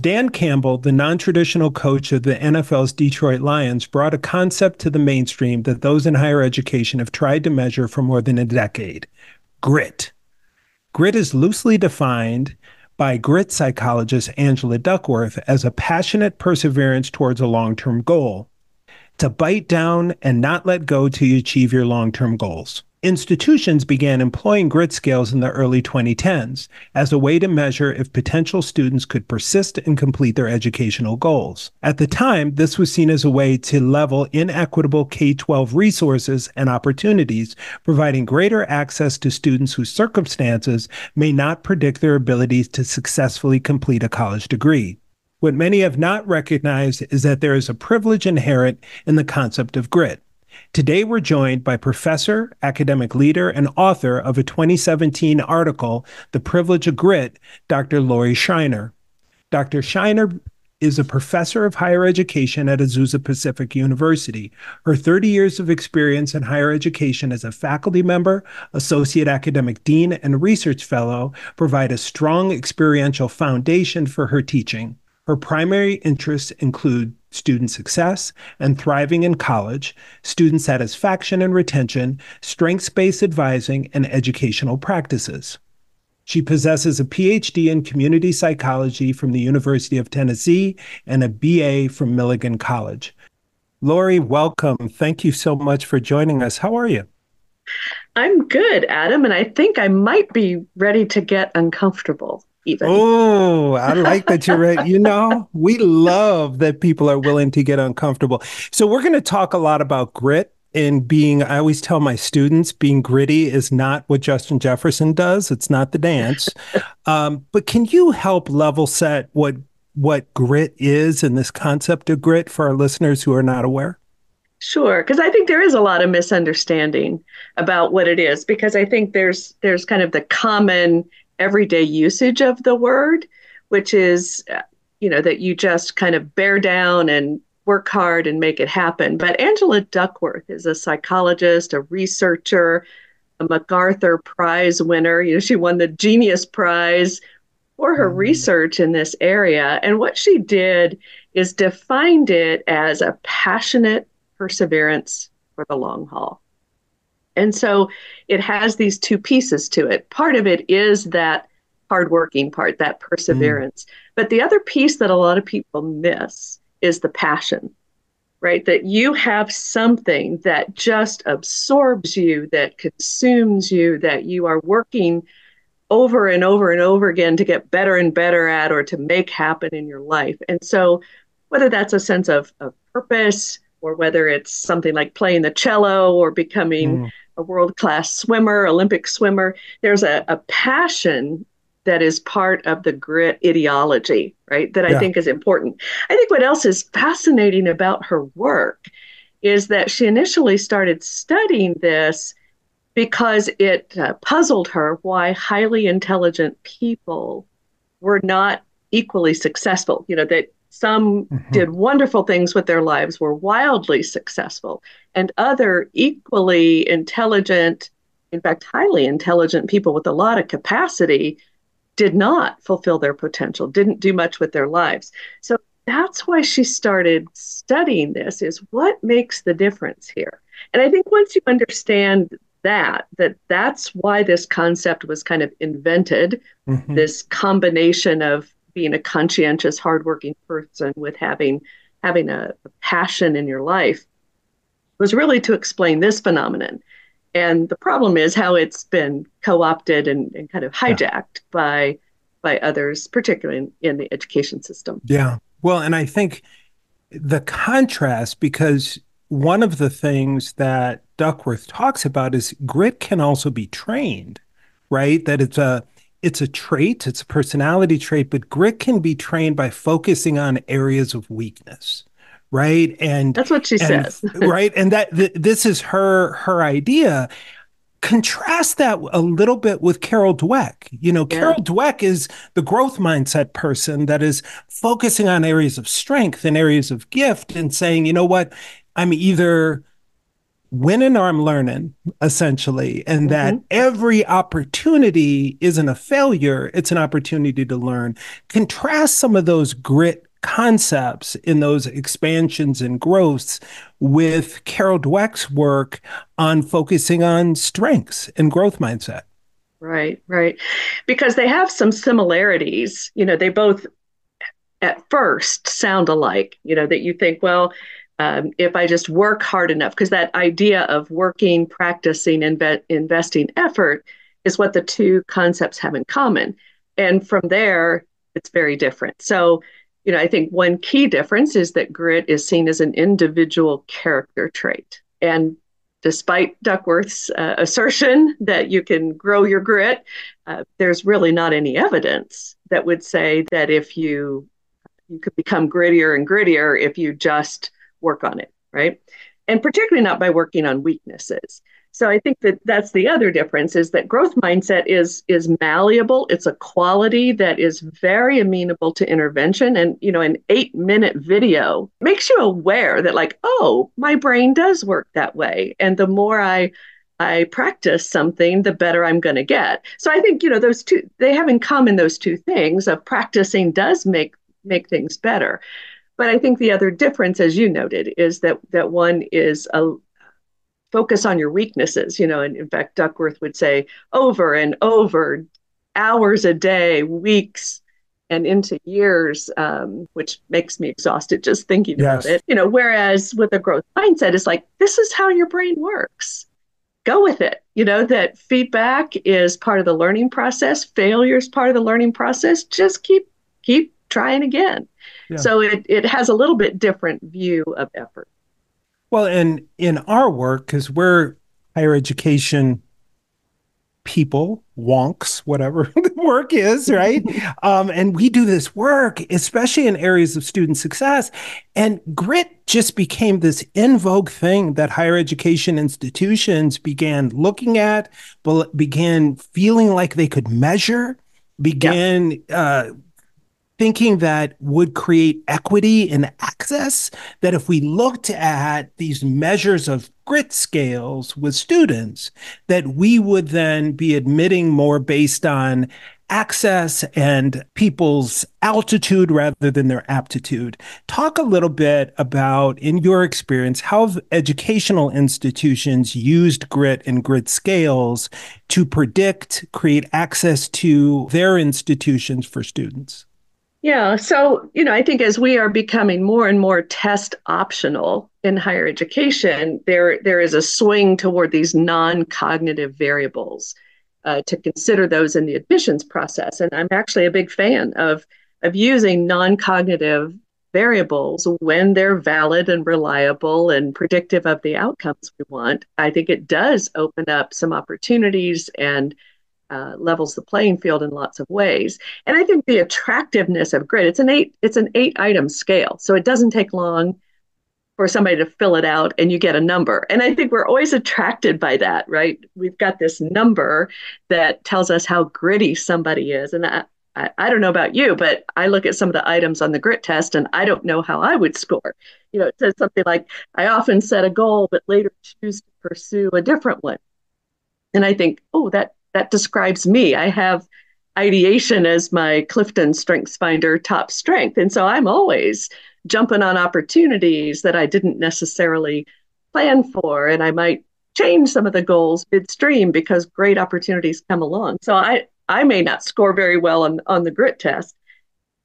Dan Campbell, the non-traditional coach of the NFL's Detroit Lions, brought a concept to the mainstream that those in higher education have tried to measure for more than a decade: grit. Grit is loosely defined by grit psychologist Angela Duckworth as a passionate perseverance towards a long-term goal, to bite down and not let go till you achieve your long-term goals. Institutions began employing grit scales in the early 2010s as a way to measure if potential students could persist and complete their educational goals. At the time, this was seen as a way to level inequitable K-12 resources and opportunities, providing greater access to students whose circumstances may not predict their abilities to successfully complete a college degree. What many have not recognized is that there is a privilege inherent in the concept of grit. Today, we're joined by professor, academic leader, and author of a 2017 article, The Privilege of Grit, Dr. Laurie Scheiner. Dr. Scheiner is a professor of higher education at Azusa Pacific University. Her 30 years of experience in higher education as a faculty member, associate academic dean, and research fellow provide a strong experiential foundation for her teaching. Her primary interests include student success and thriving in college, student satisfaction and retention, strengths-based advising, and educational practices. She possesses a PhD in community psychology from the University of Tennessee and a BA from Milligan College. Laurie, welcome. Thank you so much for joining us. How are you? I'm good, Adam, and I think I might be ready to get uncomfortable even. Oh, I like that you're ready. We love that people are willing to get uncomfortable. So we're going to talk a lot about grit and being, I always tell my students, being gritty is not what Justin Jefferson does. It's not the dance. But can you help level set what grit is and this concept of grit for our listeners who are not aware? Sure, because I think there is a lot of misunderstanding about what it is, because I think there's kind of the common everyday usage of the word, which is, that you just kind of bear down and work hard and make it happen. But Angela Duckworth is a psychologist, a researcher, a MacArthur Prize winner. She won the Genius Prize for her research in this area. And what she did is defined it as a passionate perseverance for the long haul. And so it has these two pieces to it. Part of it is that hardworking part, that perseverance. But the other piece that a lot of people miss is the passion, right? That you have something that just absorbs you, that consumes you, that you are working over and over and over again to get better and better at, or to make happen in your life. And so whether that's a sense of purpose, or whether it's something like playing the cello or becoming a world-class swimmer, Olympic swimmer, there's a passion that is part of the grit ideology, right? That I think is important. I think what else is fascinating about her work is that she initially started studying this because it puzzled her why highly intelligent people were not equally successful. That some did wonderful things with their lives, were wildly successful, and other equally intelligent, in fact, highly intelligent people with a lot of capacity did not fulfill their potential, didn't do much with their lives. So that's why she started studying this, is what makes the difference here. And I think once you understand that's why this concept was kind of invented, this combination of being a conscientious, hardworking person with having a passion in your life, was really to explain this phenomenon. And the problem is how it's been co-opted and kind of hijacked by others, particularly in the education system. Yeah. Well, and I think the contrast, because one of the things that Duckworth talks about is grit can also be trained, right? That it's a trait, it's a personality trait, but grit can be trained by focusing on areas of weakness, right? And that's what she says. Right. And this is her idea. Contrast that a little bit with Carol Dweck. Carol Dweck is the growth mindset person that is focusing on areas of strength and areas of gift and saying, you know what, I'm either winning or I'm learning, essentially, and that Hmm. every opportunity isn't a failure, it's an opportunity to learn. Contrast some of those grit concepts in those expansions and growths with Carol Dweck's work on focusing on strengths and growth mindset. Right, right. Because they have some similarities. They both at first sound alike, that you think, well, if I just work hard enough, because that idea of working, practicing, investing effort is what the two concepts have in common. And from there, it's very different. So, I think one key difference is that grit is seen as an individual character trait. And despite Duckworth's assertion that you can grow your grit, there's really not any evidence that would say that if you could become grittier and grittier if you just work on it, right? And particularly not by working on weaknesses. So I think that that's the other difference is that growth mindset is malleable. It's a quality that is very amenable to intervention. And an 8-minute video makes you aware that like, oh, my brain does work that way. And the more I practice something, the better I'm going to get. So I think, those two, they have in common those two things of practicing does make things better. But I think the other difference, as you noted, is that one is a focus on your weaknesses, and in fact, Duckworth would say over and over, hours a day, weeks, and into years, which makes me exhausted just thinking about Yes. it. Whereas with a growth mindset, it's like, this is how your brain works. Go with it. That feedback is part of the learning process. Failure is part of the learning process. Just keep trying again. Yeah. So it has a little bit different view of effort. Well, and in our work, because we're higher education people, wonks, whatever the work is, right? And we do this work, especially in areas of student success. And grit just became this in vogue thing that higher education institutions began looking at, began feeling like they could measure, Yeah. began thinking that would create equity in access, that if we looked at these measures of grit scales with students, that we would then be admitting more based on access and people's altitude rather than their aptitude. Talk a little bit about, in your experience, how have educational institutions used grit and grit scales to predict, create access to their institutions for students? Yeah. So, I think as we are becoming more and more test optional in higher education, there is a swing toward these non-cognitive variables to consider those in the admissions process. And I'm actually a big fan of using non-cognitive variables when they're valid and reliable and predictive of the outcomes we want. I think it does open up some opportunities and levels the playing field in lots of ways. And I think the attractiveness of grit, it's an 8 item scale. So it doesn't take long for somebody to fill it out and you get a number. And I think we're always attracted by that, right? We've got this number that tells us how gritty somebody is. And I don't know about you, but I look at some of the items on the grit test and I don't know how I would score. It says something like, I often set a goal, but later choose to pursue a different one. And I think, oh, that describes me. I have ideation as my Clifton Strengths Finder top strength. And so I'm always jumping on opportunities that I didn't necessarily plan for. And I might change some of the goals midstream because great opportunities come along. So I may not score very well on the grit test.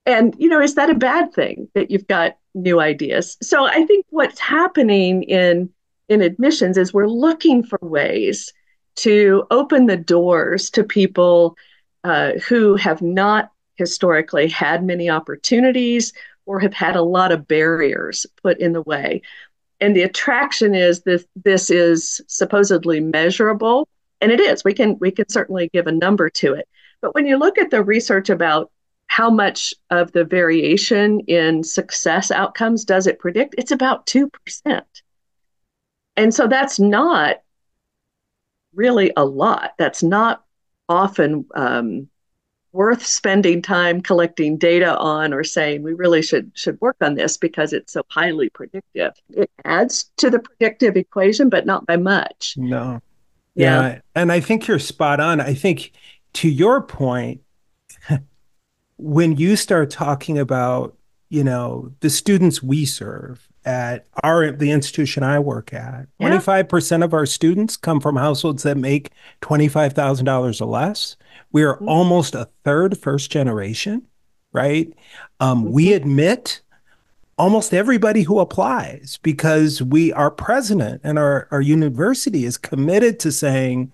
And, is that a bad thing that you've got new ideas? So I think what's happening in admissions is we're looking for ways to open the doors to people who have not historically had many opportunities or have had a lot of barriers put in the way. And the attraction is this is supposedly measurable, and it is. We can certainly give a number to it. But when you look at the research about how much of the variation in success outcomes does it predict, it's about 2%. And so that's not really a lot. That's not often worth spending time collecting data on or saying we really should work on this because it's so highly predictive. It adds to the predictive equation, but not by much. No. Yeah. Yeah. And I think you're spot on. I think to your point, when you start talking about, the students we serve at the institution I work at, Yeah. 25% of our students come from households that make $25,000 or less. We are almost a third first generation, right? We Mm-hmm. admit almost everybody who applies because our president and our university is committed to saying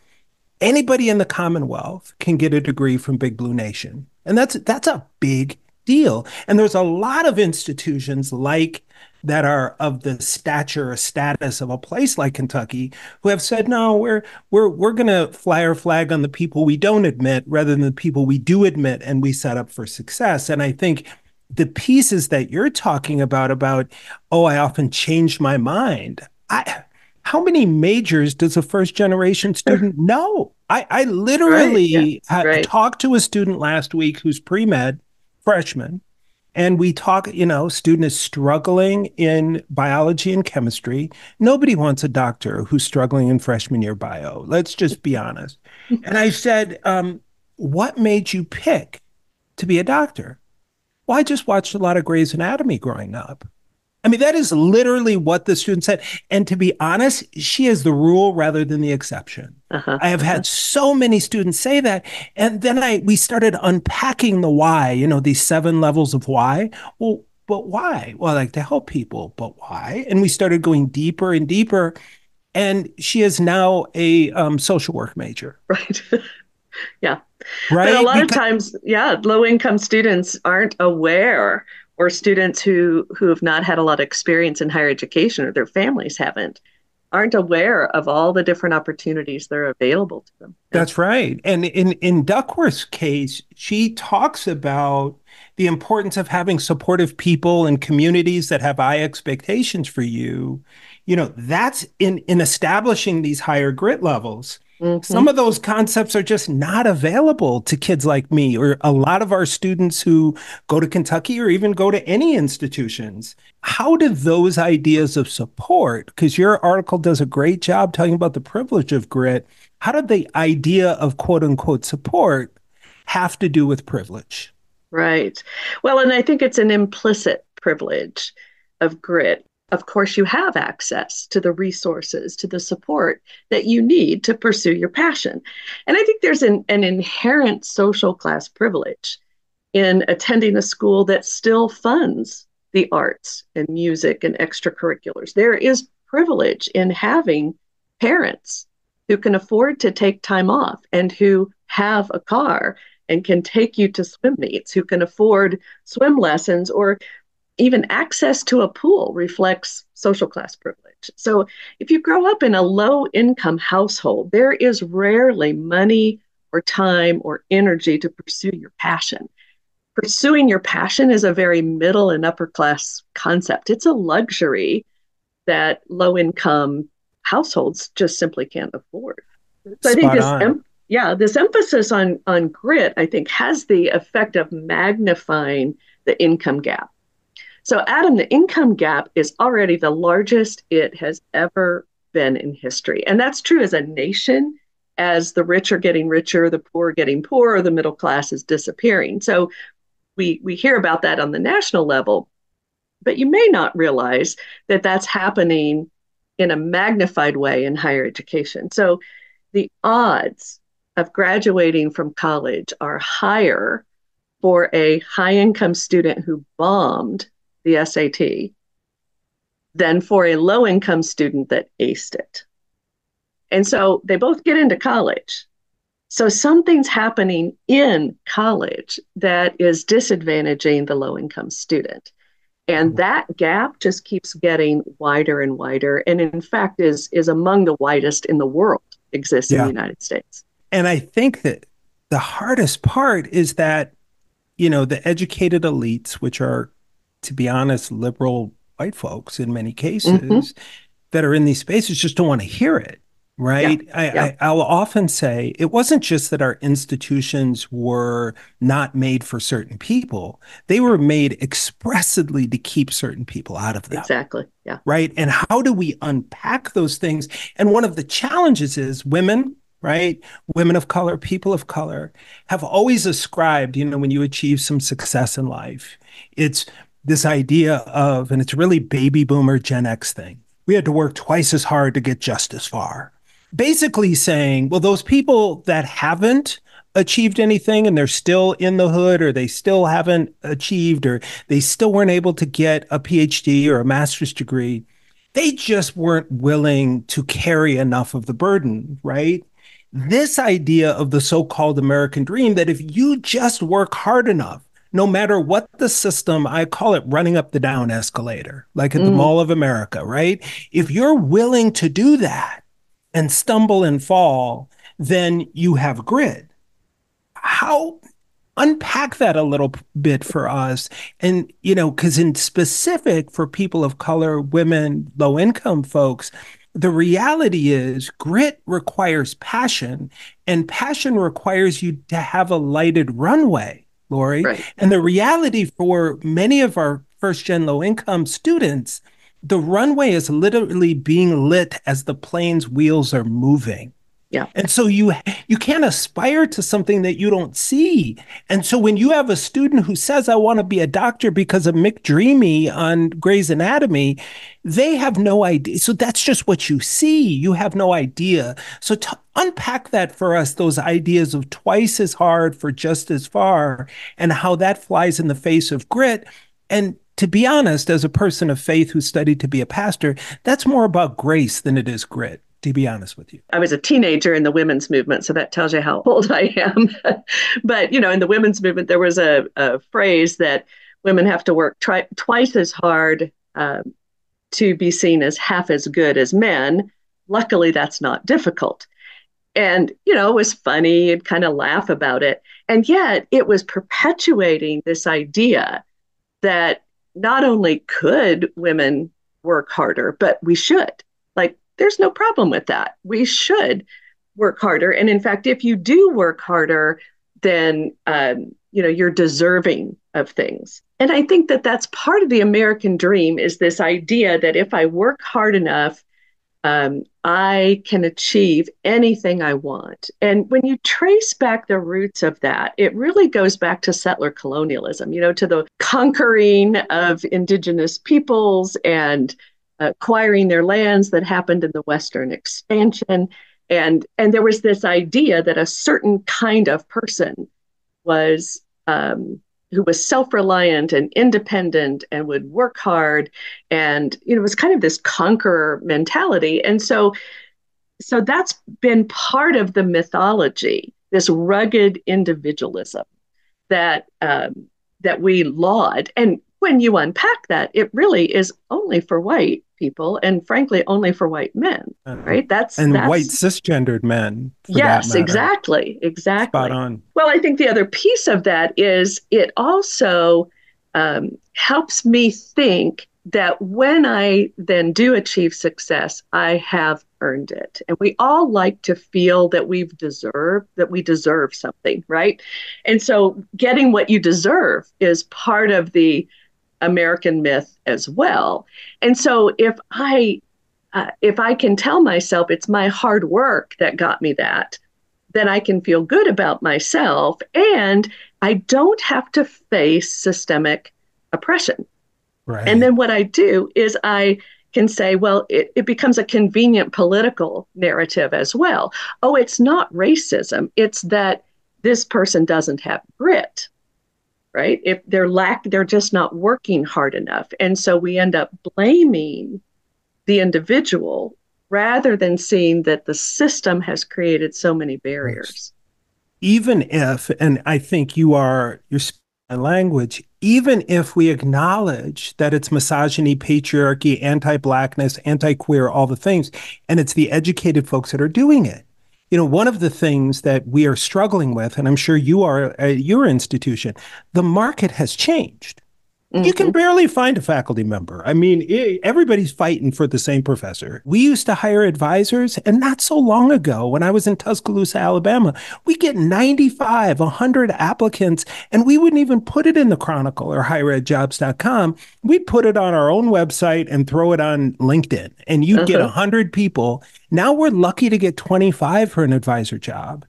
anybody in the Commonwealth can get a degree from Big Blue Nation. And that's a big deal. And there's a lot of institutions like that are of the stature or status of a place like Kentucky who have said, no, we're gonna fly our flag on the people we don't admit rather than the people we do admit and we set up for success. And I think the pieces that you're talking about, oh, I often change my mind. How many majors does a first generation student know? I Right. Yeah. literally Right. talked to a student last week who's pre-med freshman, and we talk, student is struggling in biology and chemistry. Nobody wants a doctor who's struggling in freshman year bio. Let's just be honest. And I said, what made you pick to be a doctor? Well, I just watched a lot of Grey's Anatomy growing up. I mean, that is literally what the student said. And to be honest, she is the rule rather than the exception. Uh-huh. I have Uh-huh. had so many students say that. And then we started unpacking the why, these 7 levels of why. Well, but why? Well, like to help people, but why? And we started going deeper and deeper. And she is now a social work major, Right. Yeah. But a right? lot of Because times, yeah, low income students aren't aware, or students who have not had a lot of experience in higher education or their families haven't, aren't aware of all the different opportunities that are available to them. Yeah. that's right. And in Duckworth's case, she talks about the importance of having supportive people and communities that have high expectations for you. That's in establishing these higher grit levels. Some Mm-hmm. of those concepts are just not available to kids like me or a lot of our students who go to Kentucky or even go to any institutions. How do those ideas of support, because your article does a great job talking about the privilege of grit, how did the idea of quote unquote support have to do with privilege? Right. Well, and I think it's an implicit privilege of grit. Of course, you have access to the resources, to the support that you need to pursue your passion. And I think there's an inherent social class privilege in attending a school that still funds the arts and music and extracurriculars. There is privilege in having parents who can afford to take time off and who have a car and can take you to swim meets, who can afford swim lessons, or even access to a pool reflects social class privilege. So if you grow up in a low income household, there is rarely money or time or energy to pursue your passion. Pursuing your passion is a very middle and upper class concept. It's a luxury that low income households just simply can't afford. So I think Spot on. this emphasis on grit, I think, has the effect of magnifying the income gap. So, Adam, the income gap is already the largest it has ever been in history. And that's true as a nation, as the rich are getting richer, the poor are getting poorer, the middle class is disappearing. So, we hear about that on the national level, but you may not realize that that's happening in a magnified way in higher education. So, the odds of graduating from college are higher for a high income student who bombed the SAT than for a low income student that aced it. And so they both get into college. So something's happening in college that is disadvantaging the low income student. And that gap just keeps getting wider and wider. And in fact, is among the widest in the world, exists in the Yeah. United States. And I think that the hardest part is that, the educated elites, which are, to be honest, liberal white folks in many Mm-hmm. cases, that are in these spaces just don't want to hear it. Yeah. right? Yeah. I'll often say it wasn't just that our institutions were not made for certain people, they were made expressly to keep certain people out of them. Exactly. Yeah. Right? And how do we unpack those things? And one of the challenges is women, right? Women of color, people of color have always ascribed, when you achieve some success in life, it's this idea of, and it's really baby boomer Gen X thing. We had to work twice as hard to get just as far. Basically saying, well, those people that haven't achieved anything and they're still in the hood or they still haven't achieved or they still weren't able to get a PhD or a master's degree, they just weren't willing to carry enough of the burden, right? This idea of the so-called American dream that if you just work hard enough, no matter what the system, I call it running up the down escalator, like at the Mm, Mall of America, right? If you're willing to do that and stumble and fall, then you have grit. How unpack that a little bit for us? And, because in specific for people of color, women, low income folks, the reality is grit requires passion, and passion requires you to have a lighted runway, Laurie. right. And the reality for many of our first gen low income students, the runway is literally being lit as the plane's wheels are moving. Yeah. And so you can't aspire to something that you don't see. And so when you have a student who says, I want to be a doctor because of McDreamy on Grey's Anatomy, they have no idea. So that's just what you see. You have no idea. So to unpack that for us, those ideas of twice as hard for just as far, and how that flies in the face of grit. And to be honest, as a person of faith who studied to be a pastor, that's more about grace than it is grit, to be honest with you. I was a teenager in the women's movement, so that tells you how old I am. But, in the women's movement, there was a phrase that women have to work twice as hard to be seen as half as good as men. Luckily, that's not difficult. And, it was funny and kind of laugh about it. And yet it was perpetuating this idea that not only could women work harder, but we should. Like, there's no problem with that. We should work harder. And in fact, if you do work harder, then you're deserving of things. And I think that that's part of the American dream, is this idea that if I work hard enough, I can achieve anything I want. And when you trace back the roots of that, it really goes back to settler colonialism, to the conquering of indigenous peoples and acquiring their lands that happened in the Western expansion. And there was this idea that a certain kind of person was who was self-reliant and independent and would work hard, and it was kind of this conqueror mentality. And so that's been part of the mythology, this rugged individualism that we laud. And when you unpack that, it really is only for white people, and frankly, only for white men, right? And white That's cisgendered men, for that Yes, matter. exactly, Spot exactly. on. Well, I think the other piece of that is it also helps me think that when I then do achieve success, I have earned it. And we all like to feel that we deserve something, right? And so getting what you deserve is part of the American myth as well. And so if I can tell myself it's my hard work that got me that, then I can feel good about myself, and I don't have to face systemic oppression. And Right. then what I do is I can say, well, it becomes a convenient political narrative as well. Oh, it's not racism. It's that this person doesn't have grit, right? If they're just not working hard enough. And so we end up blaming the individual rather than seeing that the system has created so many barriers. Even if, and I think you're speaking my language, even if we acknowledge that it's misogyny, patriarchy, anti-blackness, anti-queer, all the things, and it's the educated folks that are doing it. One of the things that we are struggling with, and I'm sure you are at your institution, the market has changed. You can Hmm. barely find a faculty member. I mean, everybody's fighting for the same professor. We used to hire advisors, and not so long ago, when I was in Tuscaloosa, Alabama, we get 95, 100 applicants, and we wouldn't even put it in the Chronicle or higheredjobs.com. We'd put it on our own website and throw it on LinkedIn, and you'd get Uh-huh. 100 people. Now we're lucky to get 25 for an advisor job.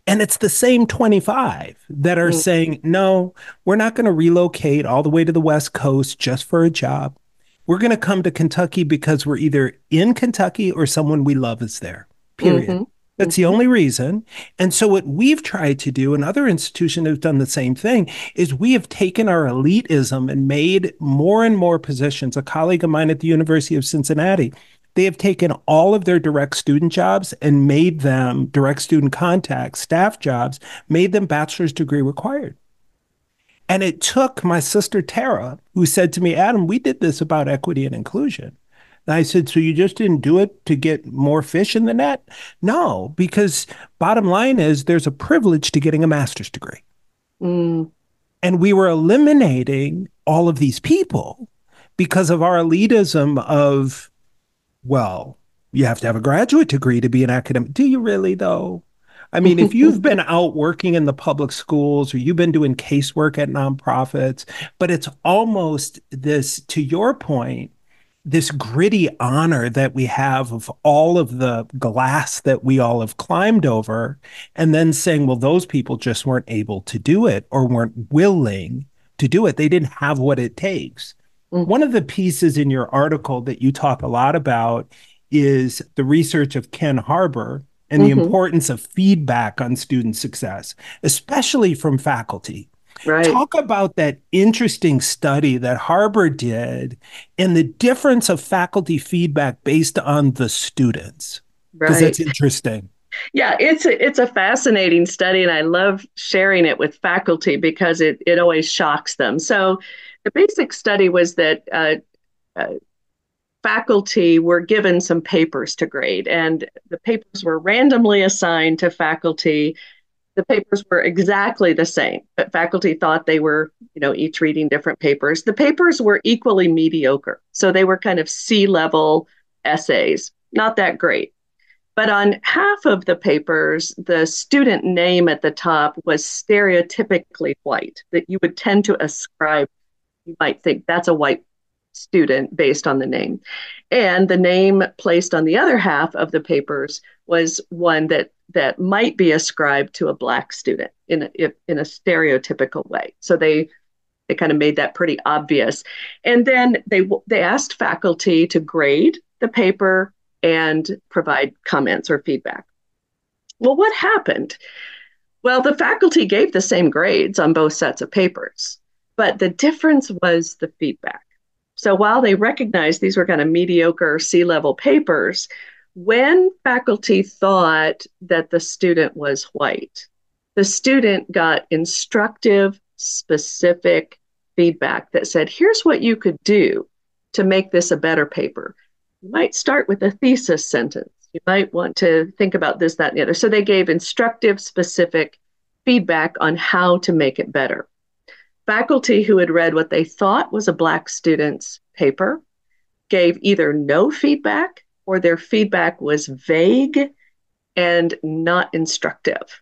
And it's the same 25 that are Mm. saying, no, we're not going to relocate all the way to the West Coast just for a job. We're going to come to Kentucky because we're either in Kentucky or someone we love is there, period. Hmm. That's the Hmm. only reason. And so, what we've tried to do, and other institutions have done the same thing, is we have taken our elitism and made more and more positions. A colleague of mine at the University of Cincinnati, they have taken all of their direct student jobs and made them direct student contact staff jobs, made them bachelor's degree required. And it took my sister Tara, who said to me, Adam, we did this about equity and inclusion. And I said, so you just didn't do it to get more fish in the net? No, because bottom line is there's a privilege to getting a master's degree. Mm. And we were eliminating all of these people because of our elitism of, well, you have to have a graduate degree to be an academic. Do you really, though? I mean, if you've been out working in the public schools or you've been doing casework at nonprofits, but it's almost this, to your point, this gritty honor that we have of all of the glass that we all have climbed over, and then saying, well, those people just weren't able to do it or weren't willing to do it. They didn't have what it takes. One of the pieces in your article that you talk a lot about is the research of Ken Harbour and the Hmm. importance of feedback on student success, especially from faculty. Right. Talk about that interesting study that Harbour did and the difference of faculty feedback based on the students, because that's Right. interesting. Yeah, it's a fascinating study, and I love sharing it with faculty because it always shocks them. So, the basic study was that uh, faculty were given some papers to grade, and the papers were randomly assigned to faculty. The papers were exactly the same, but faculty thought they were, each reading different papers. The papers were equally mediocre, so they were kind of C-level essays, not that great. But on half of the papers, the student name at the top was stereotypically white, that you would tend to ascribe, you might think that's a white student based on the name. And the name placed on the other half of the papers was one that might be ascribed to a black student in a stereotypical way. So they kind of made that pretty obvious. And then they asked faculty to grade the paper and provide comments or feedback. Well, what happened? Well, the faculty gave the same grades on both sets of papers, but the difference was the feedback. So while they recognized these were kind of mediocre C-level papers, when faculty thought that the student was white, the student got instructive, specific feedback that said, here's what you could do to make this a better paper. You might start with a thesis sentence. You might want to think about this, that, and the other. So they gave instructive, specific feedback on how to make it better. Faculty who had read what they thought was a Black student's paper gave either no feedback or their feedback was vague and not instructive.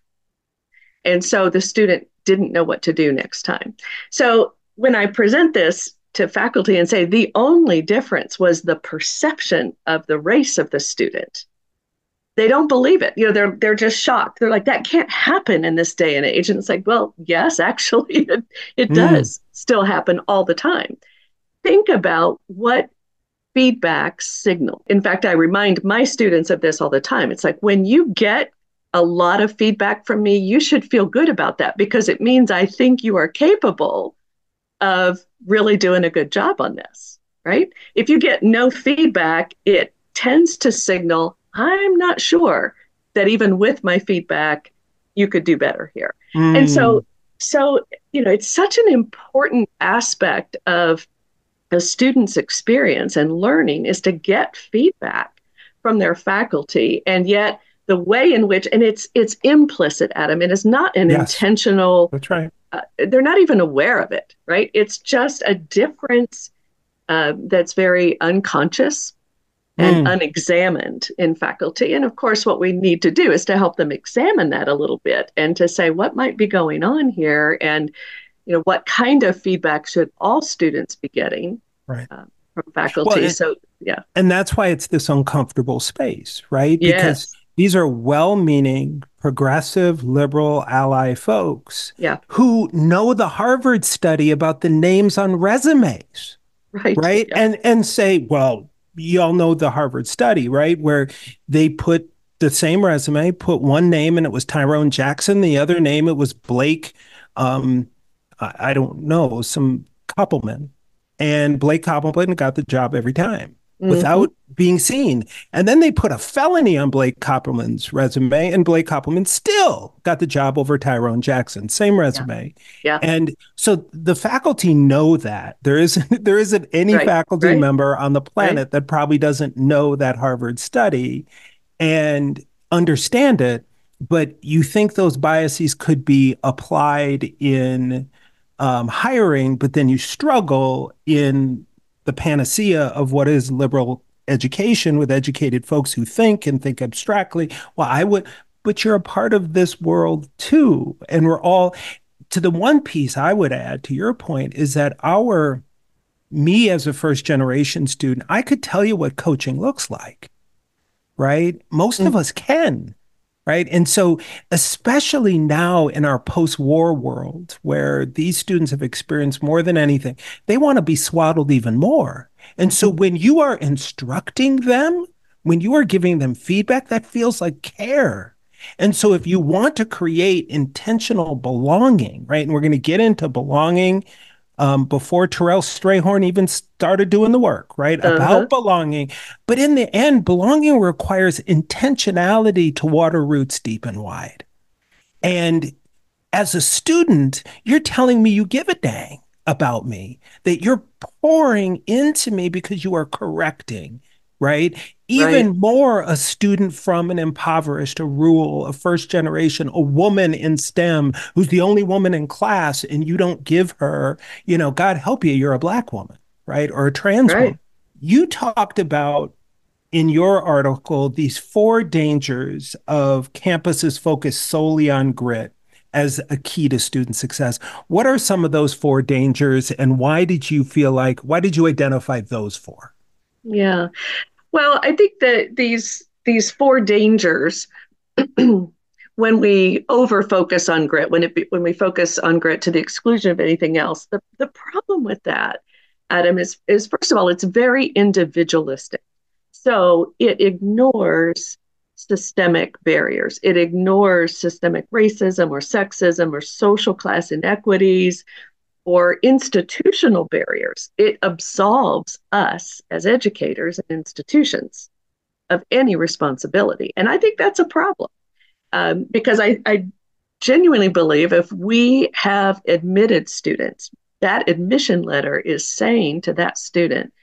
And so the student didn't know what to do next time. So when I present this to faculty and say the only difference was the perception of the race of the student, they don't believe it. They're just shocked. They're like, that can't happen in this day and age. And it's like, well, yes, actually, it Mm, does still happen all the time. Think about what feedback signal. In fact, I remind my students of this all the time. It's like when you get a lot of feedback from me, you should feel good about that because it means I think you are capable of really doing a good job on this, right? If you get no feedback, it tends to signal, I'm not sure that even with my feedback, you could do better here. And mm. it's such an important aspect of a student's experience and learning is to get feedback from their faculty. And yet the way in which, and it's implicit, Adam, it is not an Yes, intentional, that's right. they're not even aware of it, right? It's just a difference that's very unconscious and Mm, unexamined in faculty. And of course, what we need to do is to help them examine that a little bit and to say what might be going on here, and what kind of feedback should all students be getting right. from Well, faculty. So yeah, and that's why it's this uncomfortable space, right? Because yes, these are well-meaning, progressive, liberal ally folks yeah, who know the Harvard study about the names on resumes, right, right? yeah, And say, well, you all know the Harvard study, right? Where they put the same resume, put one name and it was Tyrone Jackson, the other name it was Blake, um, I don't know, some Koppelman. And Blake Koppelman got the job every time mm-hmm, without being seen. And then they put a felony on Blake Koppelman's resume, and Blake Koppelman still got the job over Tyrone Jackson, same yeah, resume. yeah, And so the faculty know that there isn't any right, faculty right, member on the right, planet that probably doesn't know that Harvard study and understand it, but you think those biases could be applied in hiring, but then you struggle in the panacea of what is liberal education with educated folks who think and think abstractly. Well, I would, but you're a part of this world too. And we're all, to the one piece I would add to your point is that me as a first generation student, I could tell you what coaching looks like, right? Most mm, of us can, right? And so, especially now in our post war world where these students have experienced more than anything, they want to be swaddled even more. And so, mm-hmm, when you are instructing them, when you are giving them feedback, that feels like care. And so, if you want to create intentional belonging, right? And we're going to get into belonging before Terrell Strayhorn even started doing the work, right? uh-huh, About belonging. But in the end, belonging requires intentionality to water roots deep and wide. yeah, And as a student, you're telling me you give a dang about me, that you're pouring into me because you are correcting, right? right, Even more a student from an impoverished, a rural, a first generation, a woman in STEM who's the only woman in class, and you don't give her, God help you, you're a black woman, right? Or a trans right. woman. You talked about in your article these four dangers of campuses focused solely on grit as a key to student success. What are some of those four dangers, and why did you identify those four? Yeah. Well, I think that these four dangers, when we over focus on grit, when we focus on grit to the exclusion of anything else, the problem with that, Adam, is first of all, it's very individualistic. So it ignores systemic barriers. It ignores systemic racism or sexism or social class inequities or institutional barriers. It absolves us as educators and institutions of any responsibility. And I think that's a problem, because I genuinely believe if we have admitted students, that admission letter is saying to that student,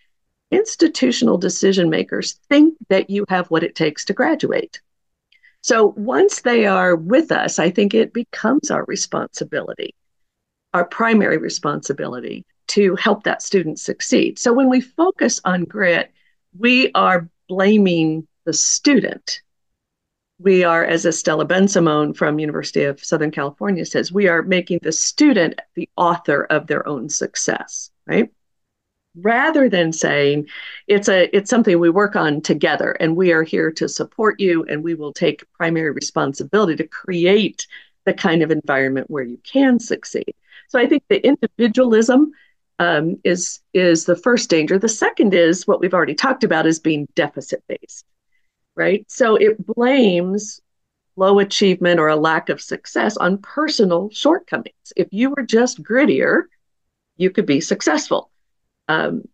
institutional decision makers think that you have what it takes to graduate. So once they are with us, I think it becomes our responsibility, our primary responsibility, to help that student succeed. So when we focus on grit, we are blaming the student. We are, as Estella Ben-Simone from University of Southern California says, we are making the student the author of their own success, right? Rather than saying it's something we work on together and we are here to support you and we will take primary responsibility to create the kind of environment where you can succeed. So I think the individualism is the first danger. The second is what we've already talked about, is being deficit based, right? So it blames low achievement or a lack of success on personal shortcomings. If you were just grittier, you could be successful. Um,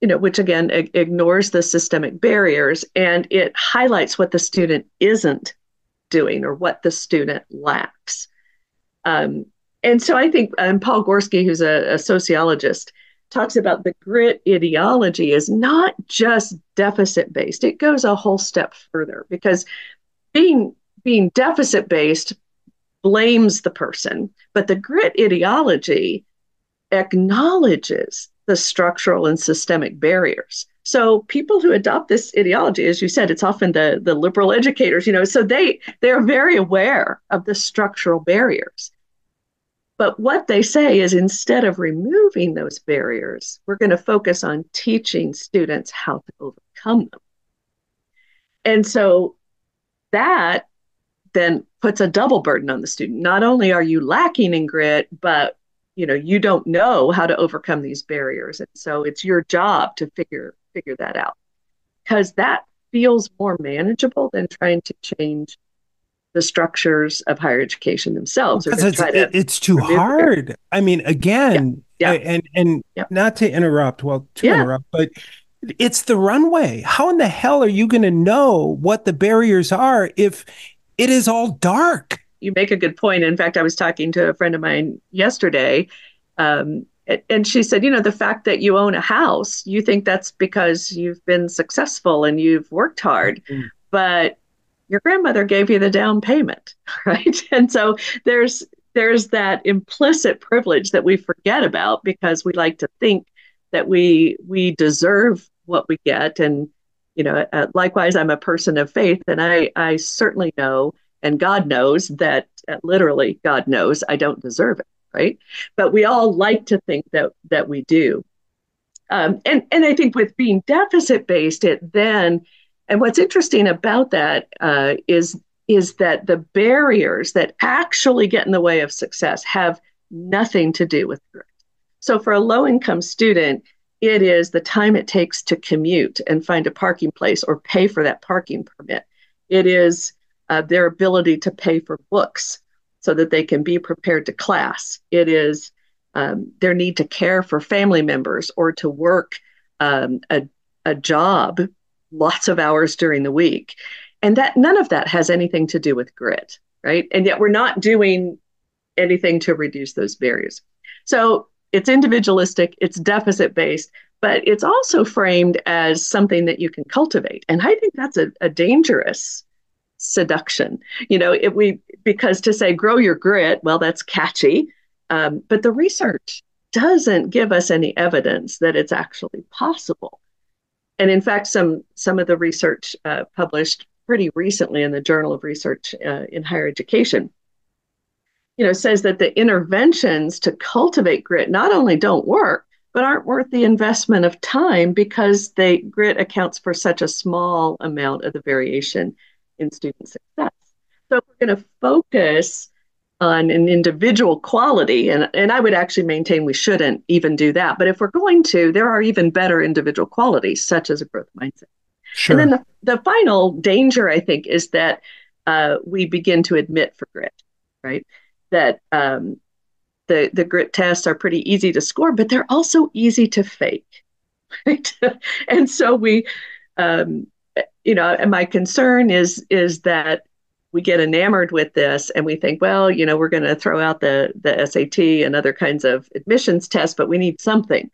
which again ignores the systemic barriers, and it highlights what the student isn't doing or what the student lacks. Um, and so I think Paul Gorski, who's a sociologist, talks about the grit ideology is not just deficit based. It goes a whole step further because being being deficit based blames the person, but the grit ideology acknowledges the structural and systemic barriers. So people who adopt this ideology, as you said, it's often the liberal educators, so they're very aware of the structural barriers. But what they say is instead of removing those barriers, we're going to focus on teaching students how to overcome them. And so that then puts a double burden on the student. Not only are you lacking in grit, but you don't know how to overcome these barriers. And so it's your job to figure that out, because that feels more manageable than trying to change the structures of higher education themselves, or Because to try to it's too remove the barrier. hard. I mean, Yeah, again, yeah, and yeah, not to interrupt, well, to yeah. interrupt, but it's the runway. How in the hell are you going to know what the barriers are if it is all dark? You make a good point. In fact, I was talking to a friend of mine yesterday, and she said, the fact that you own a house, you think that's because you've been successful and you've worked hard, Mm. but your grandmother gave you the down payment, right? And so there's that implicit privilege that we forget about because we like to think that we deserve what we get. And likewise, I'm a person of faith, and I certainly know, and God knows that, literally God knows, I don't deserve it, right? But we all like to think that we do. And I think with being deficit based, and what's interesting about that is that the barriers that actually get in the way of success have nothing to do with grit. So for a low income student, it is the time it takes to commute and find a parking place or pay for that parking permit. It is their ability to pay for books so that they can be prepared to class. It is their need to care for family members or to work a job lots of hours during the week. And that none of that has anything to do with grit, right? And yet we're not doing anything to reduce those barriers. So it's individualistic, it's deficit based, but it's also framed as something that you can cultivate. And I think that's a dangerous seduction. Because to say grow your grit, well, that's catchy, but the research doesn't give us any evidence that it's actually possible. And in fact, some of the research published pretty recently in the Journal of Research in Higher Education, says that the interventions to cultivate grit not only don't work, but aren't worth the investment of time because grit accounts for such a small amount of the variation in student success. So if we're going to focus on an individual quality, and I would actually maintain we shouldn't even do that, but if we're going to, there are even better individual qualities, such as a growth mindset. And then Sure. the final danger, I think, is that we begin to admit for grit, right? That the grit tests are pretty easy to score, but they're also easy to fake, right? And so and my concern is that we get enamored with this and we think, well, we're going to throw out the SAT and other kinds of admissions tests, but we need something.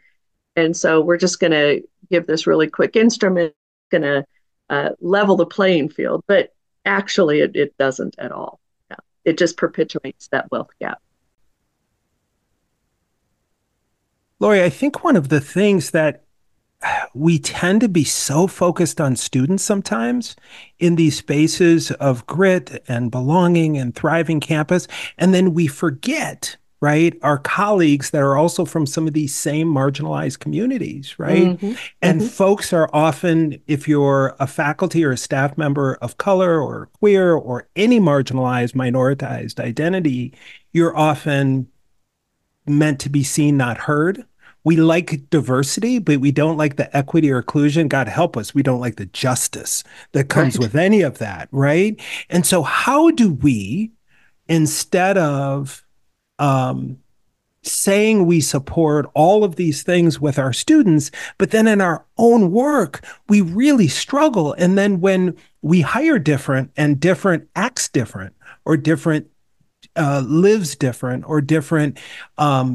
And so we're just going to give this really quick instrument, going to level the playing field. But actually, it doesn't at all. Yeah. It just perpetuates that wealth gap. Laurie, I think one of the things that we tend to be so focused on students sometimes in these spaces of grit and belonging and thriving campus. And then we forget, right, our colleagues that are also from some of these same marginalized communities, right? Mm-hmm, And mm-hmm. folks are often, if you're a faculty or a staff member of color or queer or any marginalized, minoritized identity, you're often meant to be seen, not heard. We like diversity, but we don't like the equity or inclusion. God help us, we don't like the justice that comes Right. with any of that, right? And so, how do we, instead of saying we support all of these things with our students, but then in our own work, we really struggle. And then when we hire different and different acts different or different lives different or different,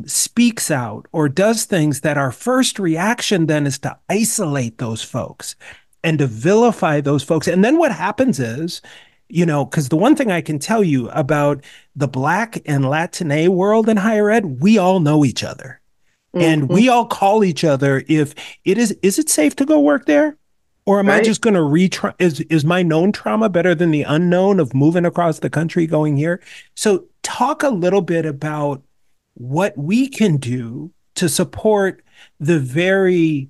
speaks out or does things, that our first reaction then is to isolate those folks and to vilify those folks. And then what happens is Because the one thing I can tell you about the Black and Latine world in higher ed, we all know each other. And Hmm. we all call each other if is it safe to go work there? Or am I Right? just going to is my known trauma better than the unknown of moving across the country going here? So talk a little bit about what we can do to support the very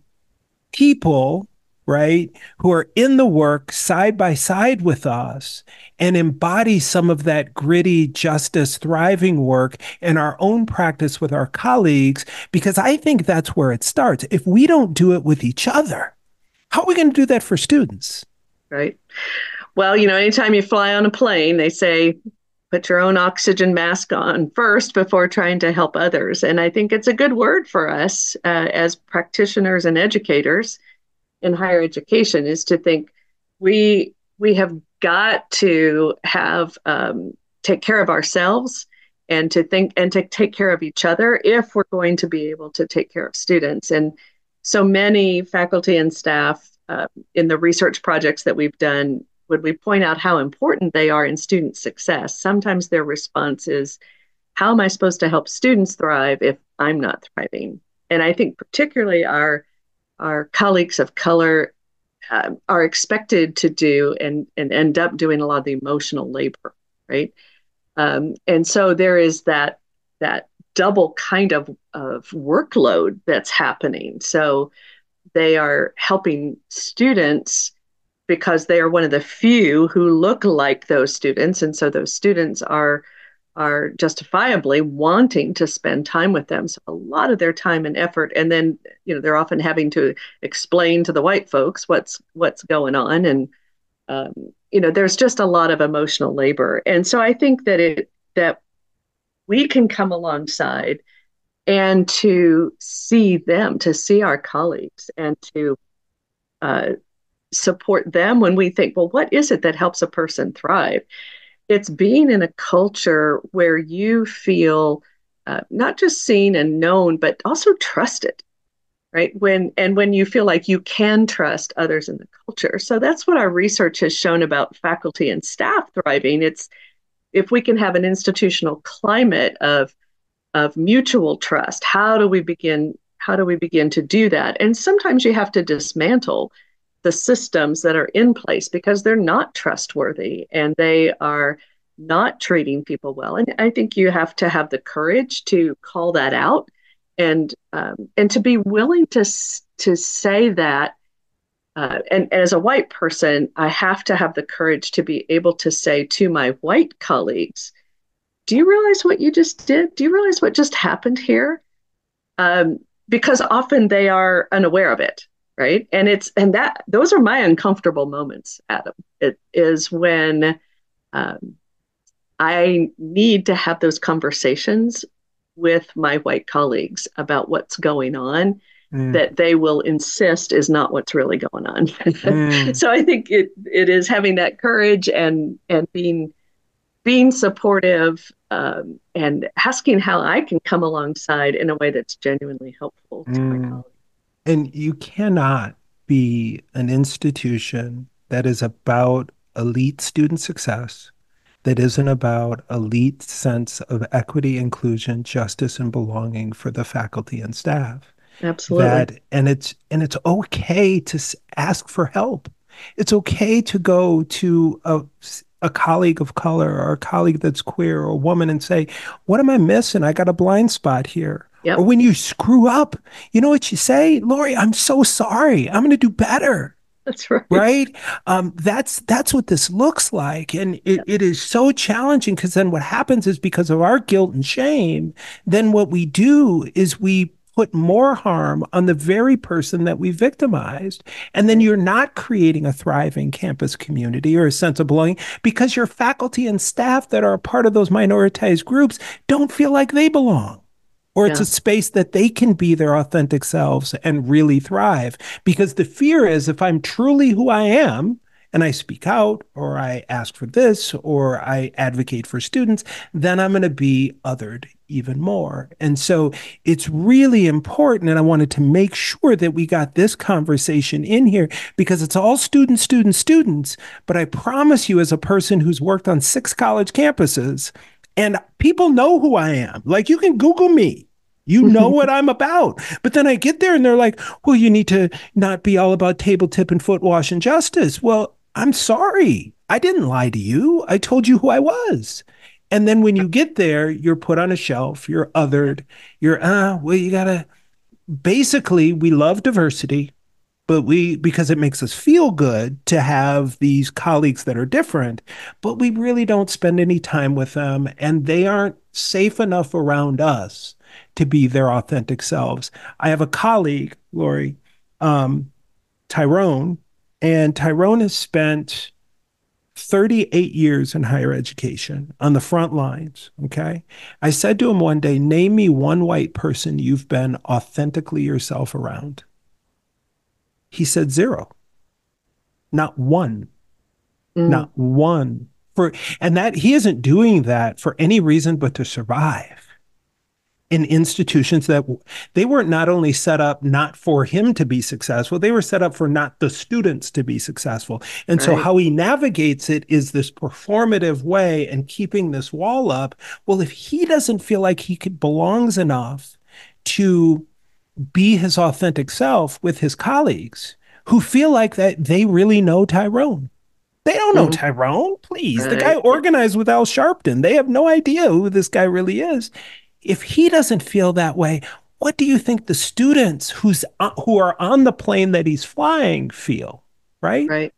people, right, who are in the work side by side with us and embody some of that gritty justice thriving work in our own practice with our colleagues, because I think that's where it starts. If we don't do it with each other, how are we going to do that for students? Right. Well, anytime you fly on a plane, they say put your own oxygen mask on first before trying to help others. And I think it's a good word for us as practitioners and educators in higher education is to think we have got to have take care of ourselves and to think and to take care of each other if we're going to be able to take care of students. And so many faculty and staff in the research projects that we've done, when we point out how important they are in student success, sometimes their response is, how am I supposed to help students thrive if I'm not thriving? And I think particularly our colleagues of color are expected to do and end up doing a lot of the emotional labor, right? And so there is that double kind of workload that's happening. So they are helping students because they are one of the few who look like those students, and so those students are justifiably wanting to spend time with them. So a lot of their time and effort, and then they're often having to explain to the white folks what's going on, and um, there's just a lot of emotional labor. And so I think that we can come alongside and to see them, to see our colleagues, and to uh, support them when we think, well, what is it that helps a person thrive? It's being in a culture where you feel not just seen and known, but also trusted, right? When you feel like you can trust others in the culture. So that's what our research has shown about faculty and staff thriving. It's if we can have an institutional climate of mutual trust. How do we begin? How do we begin to do that? And sometimes you have to dismantle the systems that are in place because they're not trustworthy and they are not treating people well. And I think you have to have the courage to call that out and to be willing to say that. And as a white person, I have to have the courage to be able to say to my white colleagues, "Do you realize what you just did? Do you realize what just happened here?" Um, because often they are unaware of it, right? And that those are my uncomfortable moments, Adam. It is when um, I need to have those conversations with my white colleagues about what's going on Mm, that they will insist is not what's really going on. mm, So I think it is having that courage and being supportive and asking how I can come alongside in a way that's genuinely helpful to my mm. colleagues. And you cannot be an institution that is about elite student success, that isn't about elite sense of equity, inclusion, justice, and belonging for the faculty and staff. Absolutely. It's okay to ask for help. It's okay to go to a colleague of color or a colleague that's queer or a woman and say, "What am I missing? I got a blind spot here." Or Yep. when you screw up, you know what you say? "Laurie, I'm so sorry. I'm going to do better." That's right. Right? That's what this looks like. And Yep. it is so challenging because then what happens is because of our guilt and shame, then what we do is we put more harm on the very person that we victimized. And then Right. you're not creating a thriving campus community or a sense of belonging because your faculty and staff that are a part of those minoritized groups don't feel like they belong, or it's Yeah. a space that they can be their authentic selves and really thrive. Because the fear is if I'm truly who I am and I speak out, or I ask for this, or I advocate for students, then I'm going to be othered even more. And so it's really important. And I wanted to make sure that we got this conversation in here because it's all students, students, students. But I promise you, as a person who's worked on 6 college campuses, and people know who I am, like you can Google me. You know what I'm about. But then I get there and they're like, well, you need to not be all about table tip and foot wash and justice. Well, I'm sorry. I didn't lie to you. I told you who I was. And then when you get there, you're put on a shelf, you're othered, you're, well, you gotta, basically, we love diversity, but because it makes us feel good to have these colleagues that are different, but we really don't spend any time with them and they aren't safe enough around us to be their authentic selves. I have a colleague, Laurie, Tyrone, and Tyrone has spent 38 years in higher education on the front lines. Okay. I said to him one day, name me one white person you've been authentically yourself around. He said 0. Not one. Mm, Not one. And that he isn't doing that for any reason but to survive in institutions that they weren't not only set up not for him to be successful, they were set up for not the students to be successful. And so right. how he navigates it is this performative way and keeping this wall up. Well, if he doesn't feel like he belongs enough to be his authentic self with his colleagues who feel like that they really know Tyrone. They don't know Mm, Tyrone, please. The guy right. organized with Al Sharpton. They have no idea who this guy really is. If he doesn't feel that way, what do you think the students who are on the plane that he's flying feel? Right? Right.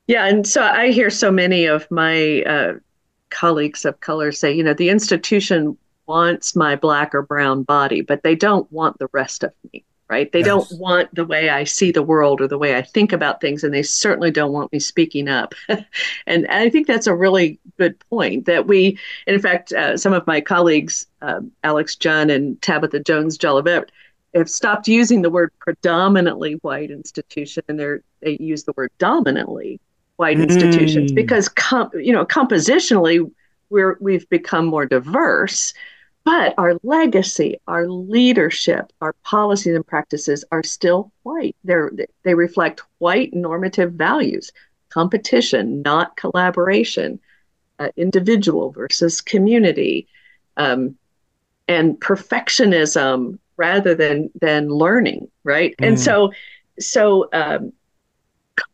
Yeah. And so I hear so many of my colleagues of color say, the institution wants my black or brown body, but they don't want the rest of me, right? They don't Yes. want the way I see the world or the way I think about things, and they certainly don't want me speaking up. And I think that's a really good point that and in fact, some of my colleagues, Alex Junn and Tabitha Jones Jolivet, have stopped using the word predominantly white institution and they use the word dominantly white institutions Mm, because compositionally we've become more diverse, but our legacy, our leadership, our policies and practices are still white. They reflect white normative values: competition, not collaboration, individual versus community, um, and perfectionism rather than learning, right? And mm, so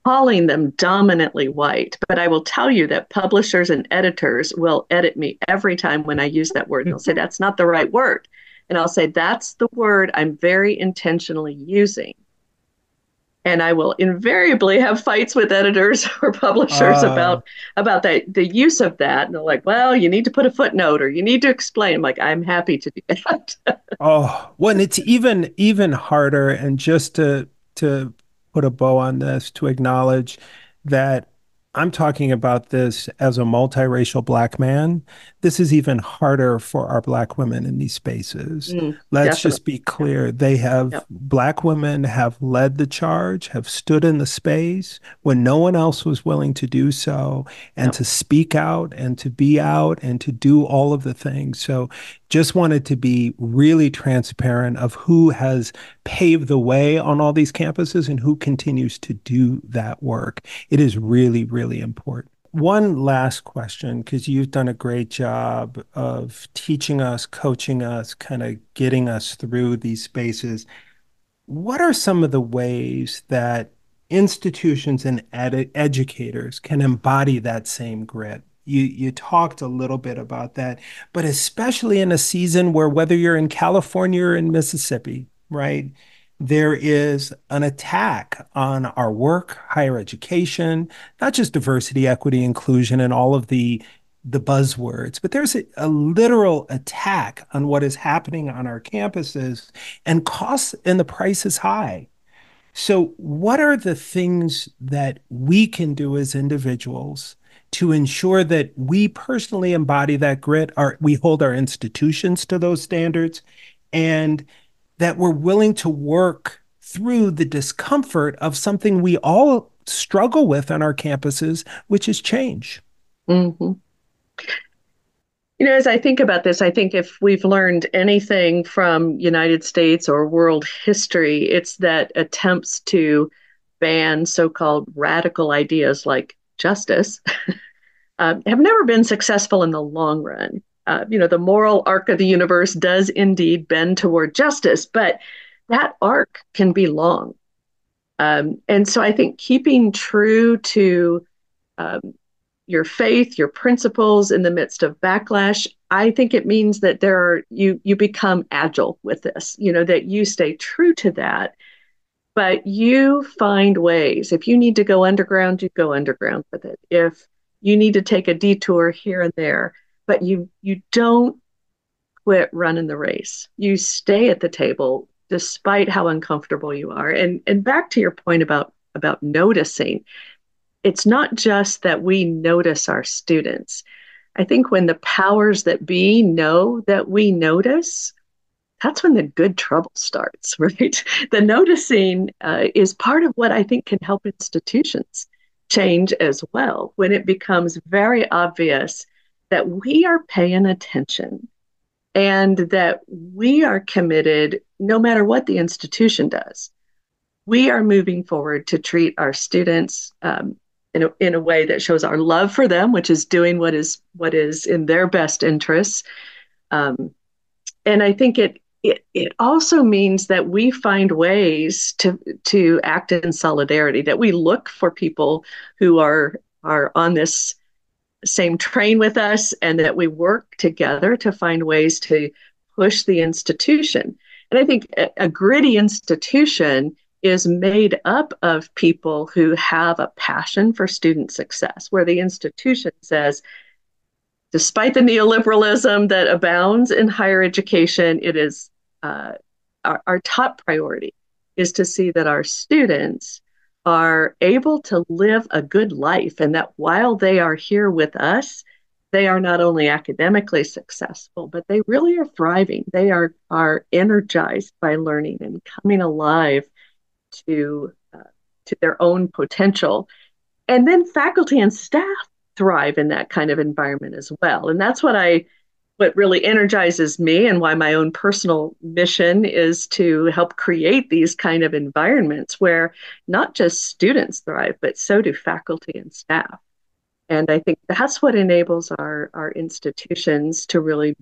calling them dominantly white, but I will tell you that publishers and editors will edit me every time when I use that word. They'll say that's not the right word. And I'll say that's the word I'm very intentionally using. And I will invariably have fights with editors or publishers uh, about the use of that. And they're like, well, you need to put a footnote or you need to explain. I'm like, I'm happy to do that. oh, when it's even harder, and just to put a bow on this, to acknowledge that I'm talking about this as a multiracial Black man. This is even harder for our Black women in these spaces. Let's Definitely. just be clear. They have, Yep. Black women have led the charge, have stood in the space when no one else was willing to do so, and Yep. to speak out and to be out and to do all of the things. So just wanted to be really transparent of who has paved the way on all these campuses and who continues to do that work. It is really, really important. One last question, because you've done a great job of teaching us, coaching us, kind of getting us through these spaces. What are some of the ways that institutions and educators can embody that same grit? You talked a little bit about that, but especially in a season where, whether you're in California or in Mississippi, right, there is an attack on our work, higher education, not just diversity, equity, inclusion, and all of the buzzwords, but there's a literal attack on what is happening on our campuses, and costs and the price is high. So, what are the things that we can do as individuals to ensure that we personally embody that grit, we hold our institutions to those standards, and that we're willing to work through the discomfort of something we all struggle with on our campuses, which is change. Mm-hmm. As I think about this, I think if we've learned anything from United States or world history, it's that attempts to ban so-called radical ideas like justice have never been successful in the long run. The moral arc of the universe does indeed bend toward justice, but that arc can be long. And so I think keeping true to um, your faith, your principles in the midst of backlash, I think it means that you become agile with this, that you stay true to that, but you find ways. If you need to go underground, you go underground with it. If you need to take a detour here and there, but you don't quit running the race. You stay at the table despite how uncomfortable you are. And back to your point about noticing, it's not just that we notice our students. I think when the powers that be know that we notice, that's when the good trouble starts, right? The noticing is part of what I think can help institutions change as well, when it becomes very obvious that we are paying attention and that we are committed no matter what the institution does. We are moving forward to treat our students in a way that shows our love for them, which is doing what is in their best interests. And I think it also means that we find ways to act in solidarity, that we look for people who are on this same train with us, and that we work together to find ways to push the institution. And I think a gritty institution is made up of people who have a passion for student success, where the institution says, despite the neoliberalism that abounds in higher education, it is our top priority is to see that our students are able to live a good life, and that while they are here with us, they are not only academically successful, but they really are thriving. They are energized by learning and coming alive to their own potential. And then faculty and staff thrive in that kind of environment as well. And that's what really energizes me, and why my own personal mission is to help create these kind of environments where not just students thrive, but so do faculty and staff. And I think that's what enables our institutions to really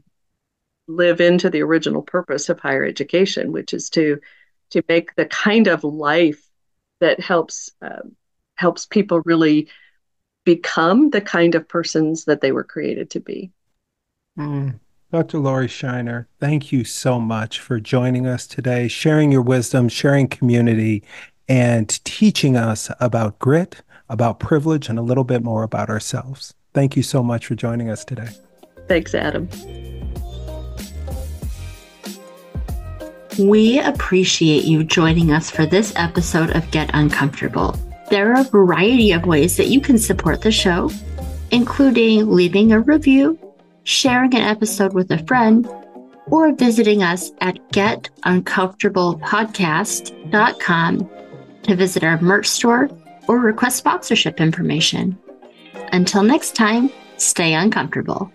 live into the original purpose of higher education, which is to make the kind of life that helps people really become the kind of persons that they were created to be. Dr. Laurie Scheiner, thank you so much for joining us today, sharing your wisdom, sharing community, and teaching us about grit, about privilege, and a little bit more about ourselves. Thank you so much for joining us today. Thanks, Adam. We appreciate you joining us for this episode of Get Uncomfortable. There are a variety of ways that you can support the show, including leaving a review, sharing an episode with a friend, or visiting us at getuncomfortablepodcast.com to visit our merch store or request sponsorship information. Until next time, stay uncomfortable.